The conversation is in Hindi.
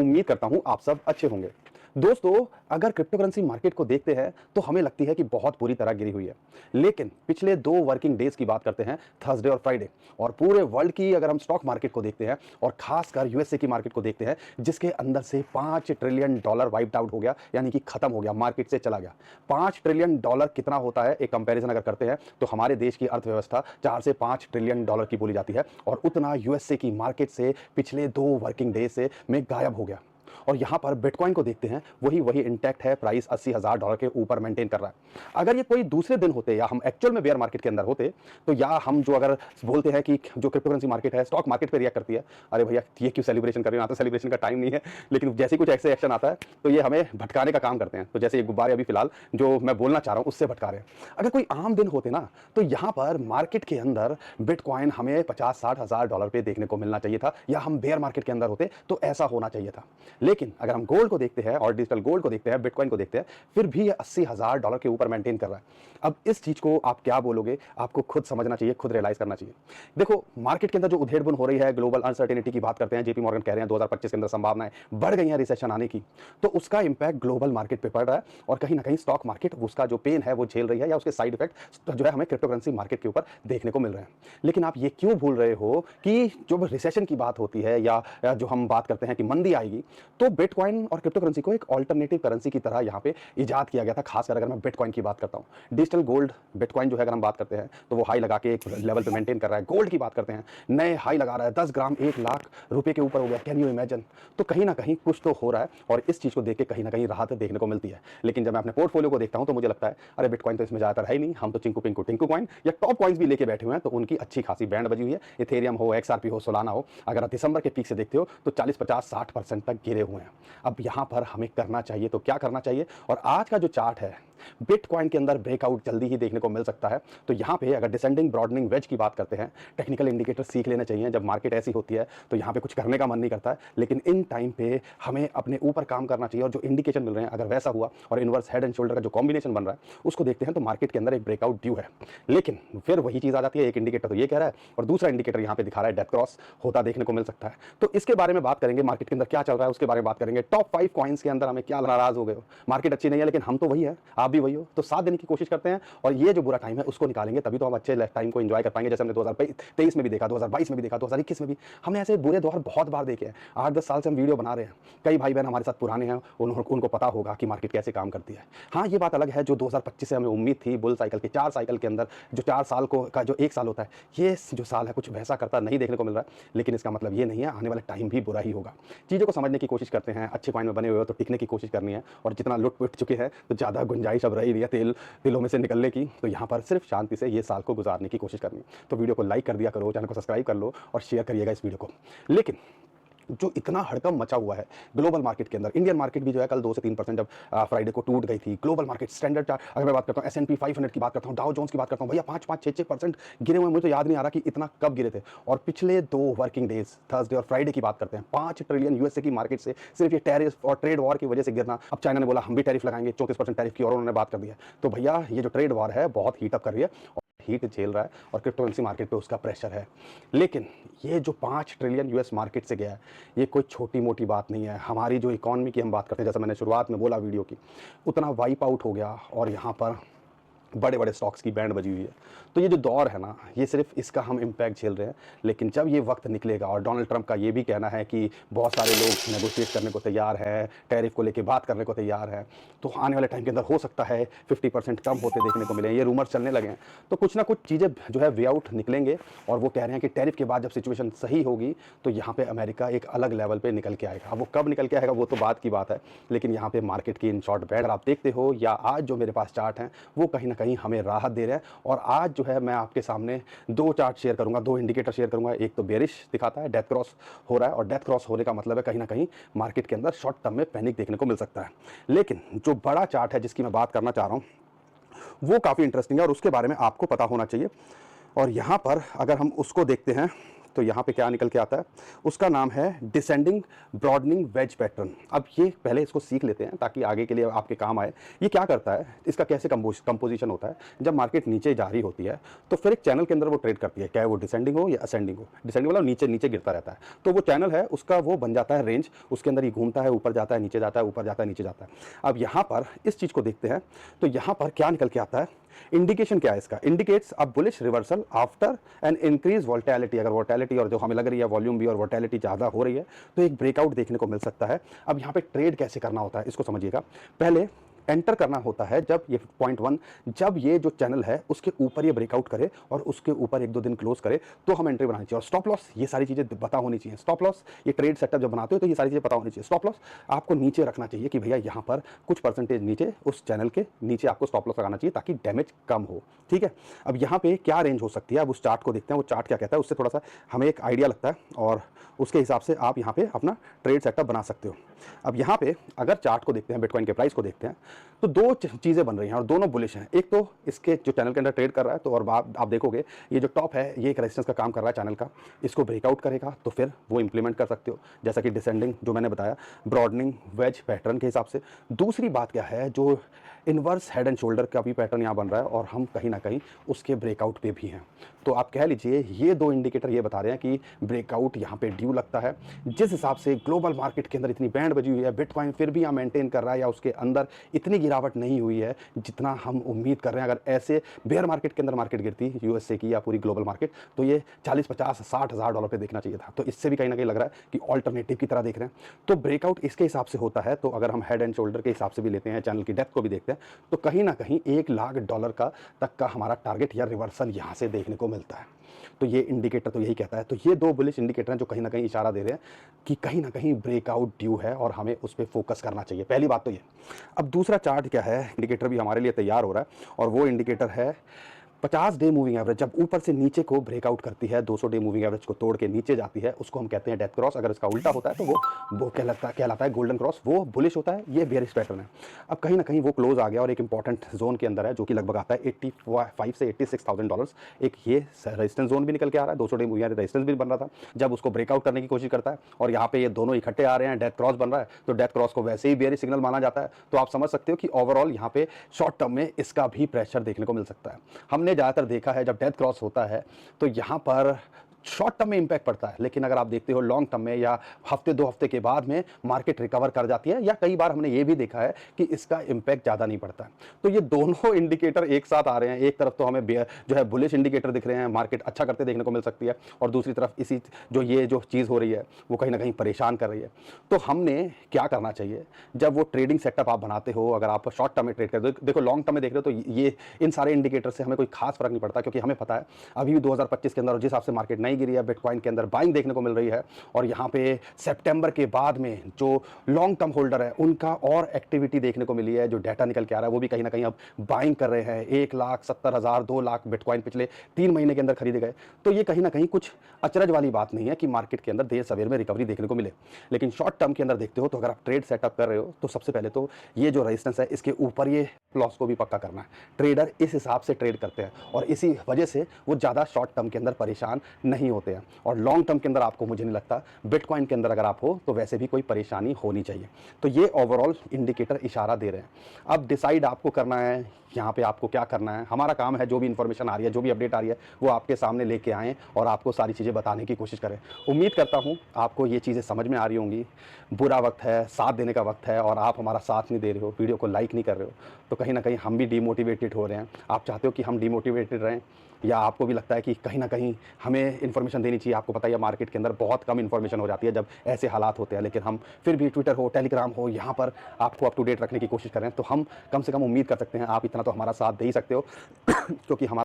उम्मीद करता हूं आप सब अच्छे होंगे। दोस्तों, अगर क्रिप्टो करेंसी मार्केट को देखते हैं तो हमें लगती है कि बहुत बुरी तरह गिरी हुई है। लेकिन पिछले 2 वर्किंग डेज की बात करते हैं, थर्सडे और फ्राइडे, और पूरे वर्ल्ड की अगर हम स्टॉक मार्केट को देखते हैं और खासकर यूएसए की मार्केट को देखते हैं, जिसके अंदर से $5 ट्रिलियन वाइप्ड आउट हो गया, यानी कि खत्म हो गया, मार्केट से चला गया। $5 ट्रिलियन कितना होता है, एक कंपैरिजन अगर करते हैं तो हमारे देश की अर्थव्यवस्था 4 से 5 ट्रिलियन डॉलर की बोली जाती है, और उतना यूएसए की मार्केट से पिछले 2 वर्किंग डे से में गायब हो गया। और यहां पर बिटकॉइन को देखते हैं, वही इंटैक्ट है, प्राइस $80,000 के ऊपर मेंटेन कर रहा है। अगर ये कोई दूसरे दिन होते या हम एक्चुअल में बेयर मार्केट के अंदर होते, तो या हम जो अगर बोलते हैं कि जो क्रिप्टो करेंसी मार्केट है स्टॉक मार्केट पे रिएक्ट करती है, अरे भैया ये क्यों सेलिब्रेशन कर रहे हो, यहाँ तो सेलिब्रेशन का टाइम नहीं है। लेकिन जैसे कुछ ऐसे एक्शन आता है तो ये हमें भटकाने का काम करते हैं। तो जैसे ये गुब्बारे अभी फिलहाल जो मैं बोलना चाह रहा हूँ उससे भटका रहे हैं। अगर कोई आम दिन होते ना, तो यहाँ पर मार्केट के अंदर बिटकॉइन हमें $50-60,000 पे देखने को मिलना चाहिए था, या हम बेयर मार्केट के अंदर होते तो ऐसा होना चाहिए था। लेकिन अगर हम गोल्ड को देखते हैं और डिजिटल गोल्ड को देखते हैं, बिटकॉइन को देखते हैं, फिर भी ये $80,000 के ऊपर मेंटेन कर रहा है। अब इस चीज को आप क्या बोलोगे, आपको खुद समझना चाहिए, खुद रियलाइज करना चाहिए। देखो, मार्केट के अंदर जो उधेड़ बुन हो रही है, ग्लोबल अनसर्टेनिटी की बात करते हैं, जेपी मॉर्गन कह रहे हैं 2025 के अंदर संभावनाएं बढ़ गई हैं रिसेशन आने की, तो उसका इंपैक्ट ग्लोबल मार्केट पे पड़ रहा है, और कहीं ना कहीं स्टॉक मार्केट उसका जो पेन है वो झेल रही है, या उसके साइड इफेक्ट जो है हमें क्रिप्टो करेंसी मार्केट के ऊपर देखने को मिल रहे हैं। लेकिन आप ये क्यों भूल रहे हो कि जब रिसेशन की बात होती है, या जो हम बात करते हैं कि मंदी आएगी, तो बिटकॉइन और क्रिप्टो करेंसी को एक ऑल्टरनेटिव करेंसी की तरह यहाँ पे इजाद किया गया था। खासकर अगर मैं बिटकॉइन की बात करता हूँ, डिजिटल गोल्ड बिटकॉइन जो है अगर हम बात करते हैं तो वो हाई लगा के एक लेवल पे मेंटेन कर रहा है। गोल्ड की बात करते हैं, नए हाई लगा रहा है, 10 ग्राम 1 लाख रुपए के ऊपर हो गया। Can you imagine? तो कहीं ना कहीं कुछ तो हो रहा है, और इस चीज को देख के कहीं ना कहीं राहत देखने को मिलती है। लेकिन जब मैं अपने पोर्टफोलियो को देखता हूं तो मुझे लगता है अरे बिटकॉइन तो इसमें ज्यादातर है ही नहीं, हम तो चिंकू पिंकू टिंकू कॉइन या टॉप कॉइन्स भी लेके बैठे हुए हैं, तो उनकी अच्छी खासी बैंड बजी हुई है। इथेरियम हो, एक्सआरपी हो, सोलाना हो, अगर आप दिसंबर के पीक से देखते हो तो 40-50-60% तक गिरे हुए हैं। अब यहां पर हमें करना चाहिए तो क्या करना चाहिए? और आज का जो चार्ट है, बिटकॉइन के अंदर ब्रेकआउट जल्दी ही देखने को मिल सकता है। तो यहाँ पे अगर डिसेंडिंग ब्रॉडनिंग वेज की बात करते हैं, टेक्निकल इंडिकेटर सीख लेने चाहिए। जब मार्केट ऐसी होती है तो यहाँ पे कुछ करने का मन नहीं करता है, लेकिन इन टाइम पे हमें अपने ऊपर काम करना चाहिए, और जो इंडिकेशन मिल रहे हैं अगर वैसा हुआ और इनवर्स हेड एंड शोल्डर का जो कॉम्बिनेशन बन रहा है उसको देखते हैं, तो मार्केट के अंदर एक ब्रेकआउट ड्यू है। लेकिन फिर वही चीज आ जाती है, एक इंडिकेटर तो ये कह रहा है और दूसरा इंडिकेटर यहाँ पे दिखा रहा है डेथ क्रॉस होता देखने को मिल सकता है। तो इसके बारे में बात करेंगे, मार्केट के अंदर क्या चल रहा है उसके बारे में बात करेंगे। टॉप 5 कॉइन्स के अंदर हमें क्या नाराज हो गए हो? मार्केट अच्छी नहीं है लेकिन हम तो वही है, आप भी वही हो, तो साथ देने की कोशिश करते हैं, और ये जो बुरा टाइम है उसको निकालेंगे, तभी तो हम अच्छे टाइम को एंजॉय कर पाएंगे। जैसे हमने 2023 में भी देखा, 2022 में भी देखा, 2021 में भी हमने ऐसे बुरे दौर बहुत बार देखे हैं। 8-10 साल से हम वीडियो बना रहे हैं, कई भाई बहन हमारे साथ पुराने हैं, उनको पता होगा कि मार्केट कैसे काम करती है। हाँ, ये बात अलग है, जो 2025 से हमें उम्मीद थी बुल साइकिल के 4 साइकिल के अंदर, जो 4 साल को का जो 1 साल होता है, ये जो साल है कुछ वैसा करता नहीं देखने को मिल रहा है। लेकिन इसका मतलब ये नहीं है आने वाला टाइम भी बुरा ही होगा। चीज़ों को समझने की कोशिश करते हैं, अच्छे पॉइंट में बने हुए हो तो टिकने की कोशिश करनी है, और जितना लुट पुट चुके हैं तो ज़्यादा गुंजाइश अब रही है तिलों में से निकलने की, तो यहाँ पर सिर्फ शांति से ये साल को गुजारने की कोशिश करनी है। तो वीडियो को लाइक कर दिया करो, चैनल को सब्सक्राइब कर लो और शेयर करिएगा इस वीडियो को। लेकिन जो इतना हड़कंप मचा हुआ है ग्लोबल मार्केट के अंदर, इंडियन मार्केट भी जो है कल 2 से 3% जब फ्राइडे को टूट गई थी। ग्लोबल मार्केट स्टैंडर्ड चार्ट अगर मैं बात करता हूँ, S&P 500 की बात करता हूँ, डाउ जोन्स की बात करता हूँ, भैया 5-5, 6-6% गिरे हुए। मुझे तो याद नहीं आ रहा कि इतना कब गिरे थे। और पिछले 2 वर्किंग डेज, थर्सडे और फ्राइडे की बात करते हैं, $5 ट्रिलियन यूएसए की मार्केट से सिर्फ ये टैरिफ और ट्रेड वॉर की वजह से गिरना। अब चाइना ने बोला हम भी टैरिफ लगाएंगे, 34% टैरिफ की और उन्होंने बात कर दी है। तो भैया ये जो ट्रेड वॉर है बहुत हीट अप कर रही है, हीट झेल रहा है, और क्रिप्टो करेंसी मार्केट पे उसका प्रेशर है। लेकिन ये जो 5 ट्रिलियन यूएस मार्केट से गया है, ये कोई छोटी मोटी बात नहीं है। हमारी जो इकॉनमी की हम बात करते हैं, जैसा मैंने शुरुआत में बोला वीडियो की, उतना वाइप आउट हो गया, और यहाँ पर बड़े बड़े स्टॉक्स की बैंड बजी हुई है। तो ये जो दौर है ना, ये सिर्फ इसका हम इम्पैक्ट झेल रहे हैं। लेकिन जब ये वक्त निकलेगा, और डोनाल्ड ट्रंप का ये भी कहना है कि बहुत सारे लोग नेगोशिएट करने को तैयार है, टैरिफ को लेके बात करने को तैयार है, तो आने वाले टाइम के अंदर हो सकता है 50% कम होते देखने को मिले। ये रूमर्स चलने लगे हैं, तो कुछ ना कुछ चीज़ें जो है वे आउट निकलेंगे, और वो कह रहे हैं कि टैरिफ के बाद जब सिचुएशन सही होगी तो यहाँ पे अमेरिका एक अलग लेवल पे निकल के आएगा। अब वो कब निकल के आएगा वो तो बात की बात है, लेकिन यहाँ पे मार्केट की इन शॉर्ट बैड आप देखते हो, या आज जो मेरे पास चार्ट हैं वो कहीं ना कहीं हमें राहत दे रहे हैं। और आज जो है मैं आपके सामने 2 चार्ट शेयर करूंगा, 2 इंडिकेटर शेयर करूंगा। एक तो बेरिश दिखाता है, डेथ क्रॉस हो रहा है, और डेथ क्रॉस होने का मतलब है कहीं ना कहीं मार्केट के अंदर शॉर्ट टर्म में पैनिक देखने को मिल सकता है। लेकिन जो बड़ा चार्ट है जिसकी मैं बात करना चाह रहा हूं वो काफ़ी इंटरेस्टिंग है, और उसके बारे में आपको पता होना चाहिए। और यहाँ पर अगर हम उसको देखते हैं तो यहाँ पे क्या निकल के आता है, उसका नाम है डिसेंडिंग ब्रॉडनिंग वेज पैटर्न। अब ये पहले इसको सीख लेते हैं ताकि आगे के लिए आपके काम आए। ये क्या करता है, इसका कैसे कंपोजिशन होता है। जब मार्केट नीचे जा रही होती है तो फिर एक चैनल के अंदर वो ट्रेड करती है, चाहे वो डिसेंडिंग हो या असेंडिंग हो। डिसेंडिंग वाला नीचे नीचे गिरता रहता है, तो वो चैनल है उसका वो बन जाता है रेंज, उसके अंदर ही घूमता है, ऊपर जाता है, नीचे जाता है, ऊपर जाता है, नीचे जाता है। अब यहाँ पर इस चीज़ को देखते हैं तो यहाँ पर क्या निकल के आता है, इंडिकेशन क्या है इसका, indicates a bullish reversal after an increase volatility. अगर वोलेटिलिटी और जो हमें लग रही है वॉल्यूम भी और वोलेटिलिटी ज़्यादा हो रही है तो एक ब्रेकआउट देखने को मिल सकता है। अब यहाँ पे ट्रेड कैसे करना होता है इसको समझिएगा। पहले एंटर करना होता है जब ये पॉइंट 1, जब ये जो चैनल है उसके ऊपर ये ब्रेकआउट करे और उसके ऊपर 1-2 दिन क्लोज करे तो हम एंट्री बनानी चाहिए। और स्टॉप लॉस, ये सारी चीज़ें पता होनी चाहिए। स्टॉप लॉस, ये ट्रेड सेटअप जब बनाते हो तो ये सारी चीज़ें पता होनी चाहिए। स्टॉप लॉस आपको नीचे रखना चाहिए कि भैया यहाँ पर कुछ परसेंटेज नीचे, उस चैनल के नीचे आपको स्टॉप लॉस लगाना चाहिए ताकि डैमेज कम हो। ठीक है, अब यहाँ पे क्या रेंज हो सकती है, अब उस चार्ट को देखते हैं, वो चार्ट क्या कहता है, उससे थोड़ा सा हमें एक आइडिया लगता है और उसके हिसाब से आप यहाँ पे अपना ट्रेड सेटअप बना सकते हो। अब यहाँ पे अगर चार्ट को देखते हैं, बिटकॉइन के प्राइस को देखते हैं, तो दो चीज़ें बन रही हैं और दोनों बुलिश हैं। एक तो इसके जो चैनल के अंदर ट्रेड कर रहा है, तो और आप देखोगे ये जो टॉप है ये एक रेजिस्टेंस का काम कर रहा है चैनल का, इसको ब्रेकआउट करेगा तो फिर वो इंप्लीमेंट कर सकते हो, जैसा कि डिसेंडिंग जो मैंने बताया, ब्रॉडनिंग वेज पैटर्न के हिसाब से। दूसरी बात क्या है, जो इन्वर्स हेड एंड शोल्डर का भी पैटर्न यहाँ बन रहा है और हम कहीं ना कहीं उसके ब्रेकआउट पे भी हैं। तो आप कह लीजिए ये दो इंडिकेटर ये बता रहे हैं कि ब्रेकआउट यहाँ पे ड्यू लगता है। जिस हिसाब से ग्लोबल मार्केट के अंदर इतनी बैंड बजी हुई है, बिटकॉइन फिर भी यहाँ मेंटेन कर रहा है या उसके अंदर इतनी गिरावट नहीं हुई है जितना हम उम्मीद कर रहे हैं। अगर ऐसे बेयर मार्केट के अंदर मार्केट गिरती यूएसए की या पूरी ग्लोबल मार्केट, तो ये 40-50-60 हज़ार डॉलर पे देखना चाहिए था। तो इससे भी कहीं ना कहीं लग रहा है कि ऑल्टरनेटिव की तरह देख रहे हैं। तो ब्रेकआउट इसके हिसाब से होता है। तो अगर हम हेड एंड शोल्डर के हिसाब से भी लेते हैं, चैनल की डेप्थ को भी देखते हैं, तो कहीं ना कहीं $1 लाख का तक का हमारा टारगेट या रिवर्सल यहाँ से देखने को मिलता है। तो ये इंडिकेटर तो यही कहता है। तो ये दो बुलिश इंडिकेटर हैं जो कहीं ना कहीं इशारा दे रहे हैं कि कहीं ना कहीं ब्रेकआउट ड्यू है और हमें उस पर फोकस करना चाहिए। पहली बात तो ये। अब दूसरा चार्ट क्या है, इंडिकेटर भी हमारे लिए तैयार हो रहा है और वो इंडिकेटर है 50 डे मूविंग एवरेज। जब ऊपर से नीचे को ब्रेकआउट करती है, 200 डे मूविंग एवरेज को तोड़ के नीचे जाती है, उसको हम कहते हैं डेथ क्रॉस। अगर इसका उल्टा होता है तो वो कहलाता है गोल्डन क्रॉस। वो बुलिश होता है, ये बेयरिश पैटर्न है। अब कहीं ना कहीं वो क्लोज आ गया और एक इंपॉर्टेंट जोन के अंदर है जो कि लगभग आता है $85 से $86,000। एक ये रेजिस्टेंस जोन भी निकल के आ रहा है, 200 डे मूविंग एवरेज रेजिस्टेंस भी बन रहा था। जब उसको ब्रेकआउट करने की कोशिश करता है और यहाँ पे ये दोनों इकट्ठे आ रहे हैं, डेथ क्रॉस बन रहा है, तो डेथ क्रॉस को वैसे ही बेयरिश सिग्नल माना जाता है। तो आप समझ सकते हो कि ओवरऑल यहाँ पे शॉर्ट टर्म में इसका भी प्रेशर देखने को मिल सकता है। हमने ज़्यादातर देखा है जब डेथ क्रॉस होता है तो यहाँ पर शॉर्ट टर्म में इंपैक्ट पड़ता है, लेकिन अगर आप देखते हो लॉन्ग टर्म में या हफ्ते 2 हफ्ते के बाद में मार्केट रिकवर कर जाती है, या कई बार हमने ये भी देखा है कि इसका इंपैक्ट ज़्यादा नहीं पड़ता है। तो ये दोनों इंडिकेटर एक साथ आ रहे हैं। एक तरफ तो हमें जो है बुलिश इंडिकेटर दिख रहे हैं, मार्केट अच्छा करते देखने को मिल सकती है, और दूसरी तरफ इसी ये जो चीज़ हो रही है वो कहीं ना कहीं परेशान कर रही है। तो हमने क्या करना चाहिए जब वो ट्रेडिंग सेटअप आप बनाते हो, अगर आप शॉर्ट टर्म में ट्रेड करते हो, देखो लॉन्ग टर्म में देख रहे हो तो ये इन सारे इंडिकेटर से हमें कोई खास फर्क नहीं पड़ता, क्योंकि हमें पता है अभी भी 2025 के अंदर जिस हिसाब से मार्केट नहीं गिरी है, बिटकॉइन के अंदर बाइंग देखने को मिल रही है। और यहाँ पे सितंबर के बाद में जो लॉन्ग टर्म होल्डर है उनका और एक्टिविटी देखने को मिली है। जो डाटा निकल के आ रहा है वो भी कहीं ना कहीं अब बाइंग कर रहे हैं। 1,70,000 2 लाख बिटकॉइन पिछले 3 महीने के अंदर खरीदे गए। तो ये कहीं ना कहीं कुछ अचरज वाली बात नहीं है कि मार्केट के अंदर देर सवेर में रिकवरी देखने को मिले। लेकिन शॉर्ट टर्म के अंदर देखते हो तो अगर आप ट्रेड सेटअप कर रहे हो तो सबसे पहले तो ये जो रेजिस्टेंस है इसके ऊपर ये लॉस को भी पक्का करना है। ट्रेडर इस हिसाब से ट्रेड करते हैं और इसी वजह से वो ज़्यादा शॉर्ट टर्म के अंदर परेशान नहीं होते हैं। और लॉन्ग टर्म के अंदर आपको, मुझे नहीं लगता बिटकॉइन के अंदर अगर आप हो तो वैसे भी कोई परेशानी होनी चाहिए। तो ये ओवरऑल इंडिकेटर इशारा दे रहे हैं। अब डिसाइड आपको करना है यहाँ पे आपको क्या करना है। हमारा काम है जो भी इंफॉर्मेशन आ रही है, जो भी अपडेट आ रही है, वो आपके सामने लेके आएँ और आपको सारी चीज़ें बताने की कोशिश करें। उम्मीद करता हूँ आपको ये चीज़ें समझ में आ रही होंगी। बुरा वक्त है, साथ देने का वक्त है, और आप हमारा साथ नहीं दे रहे हो, वीडियो को लाइक नहीं कर रहे हो, तो कहीं ना कहीं हम भी डिमोटिवेटेड हो रहे हैं। आप चाहते हो कि हम डिमोटिवेटेड रहें, या आपको भी लगता है कि कहीं ना कहीं हमें इन्फॉर्मेशन देनी चाहिए। आपको पता है मार्केट के अंदर बहुत कम इन्फॉर्मेशन हो जाती है जब ऐसे हालात होते हैं, लेकिन हम फिर भी ट्विटर हो, टेलीग्राम हो, यहाँ पर आपको अप टू डेट रखने की कोशिश करें। तो हम कम से कम उम्मीद कर सकते हैं आप इतना तो हमारा साथ दे ही सकते हो क्योंकि हमारा